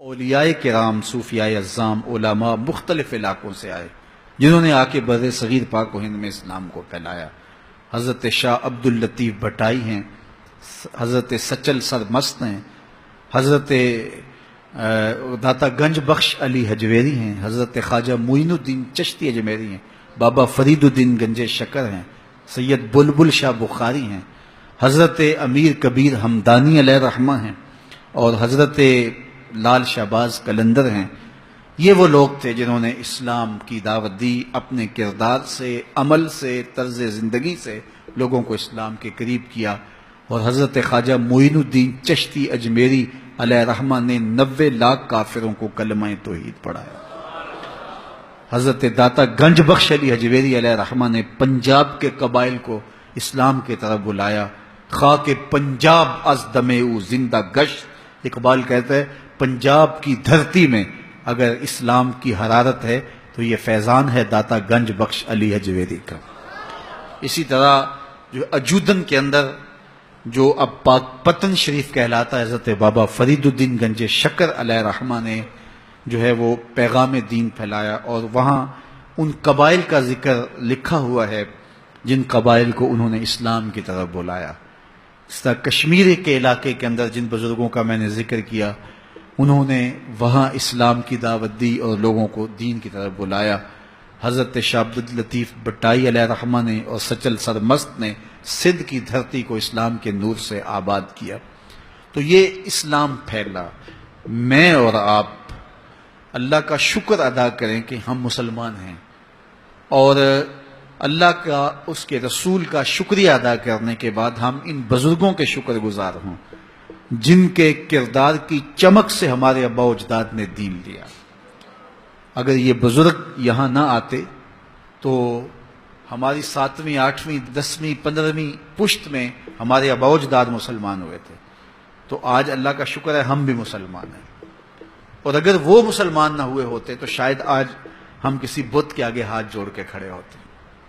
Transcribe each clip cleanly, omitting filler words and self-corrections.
اولیاء کرام، صوفیاء اعظام، علماء مختلف علاقوں سے آئے جنہوں نے آ کے بر صغیر پاک و ہند میں اسلام کو پھیلایا۔ حضرت شاہ عبد اللطیف بھٹائی ہیں، حضرت سچل سرمست ہیں، حضرت داتا گنج بخش علی حجویری ہیں، حضرت خواجہ معین الدین چشتی اجمیری ہیں، بابا فرید الدین گنج شکر ہیں، سید بلبل شاہ بخاری ہیں، حضرت امیر کبیر ہمدانی علیہ رحمہ ہیں، اور حضرت لال شہباز قلندر ہیں۔ یہ وہ لوگ تھے جنہوں نے اسلام کی دعوت دی، اپنے کردار سے، عمل سے، طرز زندگی سے لوگوں کو اسلام کے قریب کیا۔ اور حضرت خواجہ معین الدین چشتی اجمیری علیہ رحمہ نے 90 لاکھ کافروں کو کلمہ توحید پڑھایا۔ حضرت داتا گنج بخش علی حجویری علیہ رحمہ نے پنجاب کے قبائل کو اسلام کی طرف بلایا۔ خاک پنجاب از دم او زندہ گشت، اقبال کہتا ہے پنجاب کی دھرتی میں اگر اسلام کی حرارت ہے تو یہ فیضان ہے داتا گنج بخش علی حجویری کا۔ اسی طرح جو اجودن کے اندر جو اب پاک پتن شریف کہلاتا ہے، حضرت بابا فرید الدین گنج شکر علیہ رحمہ نے جو ہے وہ پیغام دین پھیلایا، اور وہاں ان قبائل کا ذکر لکھا ہوا ہے جن قبائل کو انہوں نے اسلام کی طرف بلایا۔ اس طرح کشمیر کے علاقے کے اندر جن بزرگوں کا میں نے ذکر کیا، انہوں نے وہاں اسلام کی دعوت دی اور لوگوں کو دین کی طرف بلایا۔ حضرت شاہ عبد اللطیف بھٹائی علیہ رحمہ نے اور سچل سرمست نے سندھ کی دھرتی کو اسلام کے نور سے آباد کیا۔ تو یہ اسلام پھیلا۔ میں اور آپ اللہ کا شکر ادا کریں کہ ہم مسلمان ہیں، اور اللہ کا، اس کے رسول کا شکریہ ادا کرنے کے بعد ہم ان بزرگوں کے شکر گزار ہوں جن کے کردار کی چمک سے ہمارے آباء و اجداد نے دین لیا۔ اگر یہ بزرگ یہاں نہ آتے تو ہماری 7ویں، 8ویں، 10ویں، 15ویں پشت میں ہمارے آباء و اجداد مسلمان ہوئے تھے، تو آج اللہ کا شکر ہے ہم بھی مسلمان ہیں۔ اور اگر وہ مسلمان نہ ہوئے ہوتے تو شاید آج ہم کسی بت کے آگے ہاتھ جوڑ کے کھڑے ہوتے۔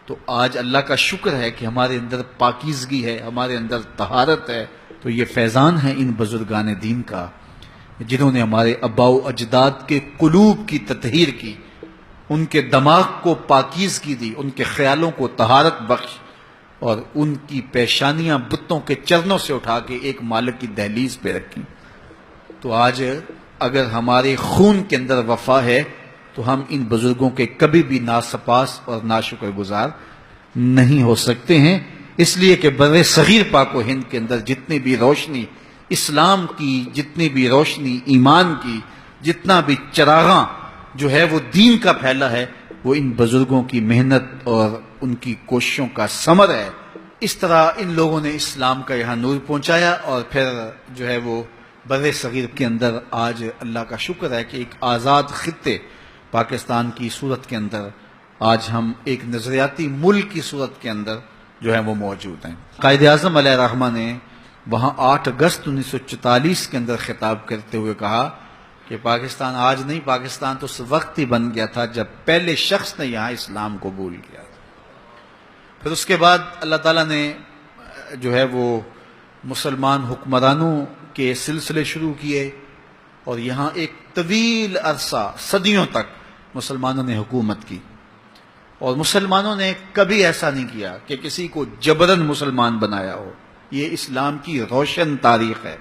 تو آج اللہ کا شکر ہے کہ ہمارے اندر پاکیزگی ہے، ہمارے اندر طہارت ہے۔ تو یہ فیضان ہے ان بزرگان دین کا جنہوں نے ہمارے آباء و اجداد کے قلوب کی تطہیر کی، ان کے دماغ کو پاکیزگی دی، ان کے خیالوں کو طہارت بخش، اور ان کی پیشانیاں بتوں کے چرنوں سے اٹھا کے ایک مالک کی دہلیز پہ رکھی۔ تو آج اگر ہمارے خون کے اندر وفا ہے تو ہم ان بزرگوں کے کبھی بھی ناسپاس اور ناشکر گزار نہیں ہو سکتے ہیں، اس لیے کہ بر صغیر پاک و ہند کے اندر جتنی بھی روشنی اسلام کی، جتنی بھی روشنی ایمان کی، جتنا بھی چراغاں جو ہے وہ دین کا پھیلا ہے، وہ ان بزرگوں کی محنت اور ان کی کوششوں کا ثمر ہے۔ اس طرح ان لوگوں نے اسلام کا یہاں نور پہنچایا، اور پھر جو ہے وہ بر صغیر کے اندر آج اللہ کا شکر ہے کہ ایک آزاد خطے پاکستان کی صورت کے اندر آج ہم ایک نظریاتی ملک کی صورت کے اندر جو ہے وہ موجود ہیں۔ قائد اعظم علیہ رحمہ نے وہاں 8 اگست 1944 کے اندر خطاب کرتے ہوئے کہا کہ پاکستان آج نہیں، پاکستان تو اس وقت ہی بن گیا تھا جب پہلے شخص نے یہاں اسلام قبول کیا۔ پھر اس کے بعد اللہ تعالیٰ نے جو ہے وہ مسلمان حکمرانوں کے سلسلے شروع کیے، اور یہاں ایک طویل عرصہ، صدیوں تک مسلمانوں نے حکومت کی، اور مسلمانوں نے کبھی ایسا نہیں کیا کہ کسی کو جبراً مسلمان بنایا ہو۔ یہ اسلام کی روشن تاریخ ہے۔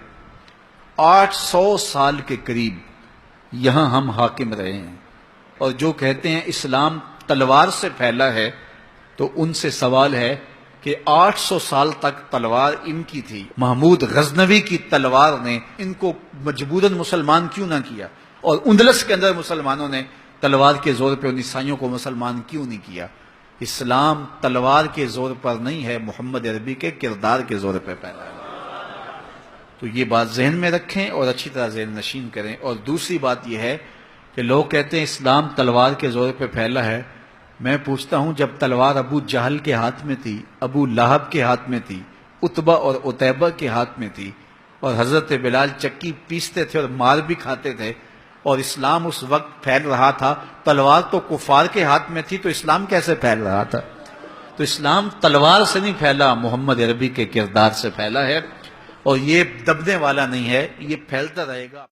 800 سال کے قریب یہاں ہم حاکم رہے ہیں، اور جو کہتے ہیں اسلام تلوار سے پھیلا ہے تو ان سے سوال ہے کہ 800 سال تک تلوار ان کی تھی، محمود غزنوی کی تلوار نے ان کو مجبوراً مسلمان کیوں نہ کیا؟ اور اندلس کے اندر مسلمانوں نے تلوار کے زور پہ ان عیسائیوں کو مسلمان کیوں نہیں کیا؟ اسلام تلوار کے زور پر نہیں ہے، محمد عربی کے کردار کے زور پہ پھیلا ہے۔ تو یہ بات ذہن میں رکھیں اور اچھی طرح ذہن نشین کریں۔ اور دوسری بات یہ ہے کہ لوگ کہتے ہیں اسلام تلوار کے زور پہ پھیلا ہے۔ میں پوچھتا ہوں، جب تلوار ابو جہل کے ہاتھ میں تھی، ابو لہب کے ہاتھ میں تھی، عتبہ اور عتیبہ کے ہاتھ میں تھی، اور حضرت بلال چکی پیستے تھے اور مار بھی کھاتے تھے، اور اسلام اس وقت پھیل رہا تھا، تلوار تو کفار کے ہاتھ میں تھی، تو اسلام کیسے پھیل رہا تھا؟ تو اسلام تلوار سے نہیں پھیلا، محمد عربی کے کردار سے پھیلا ہے، اور یہ دبنے والا نہیں ہے، یہ پھیلتا رہے گا۔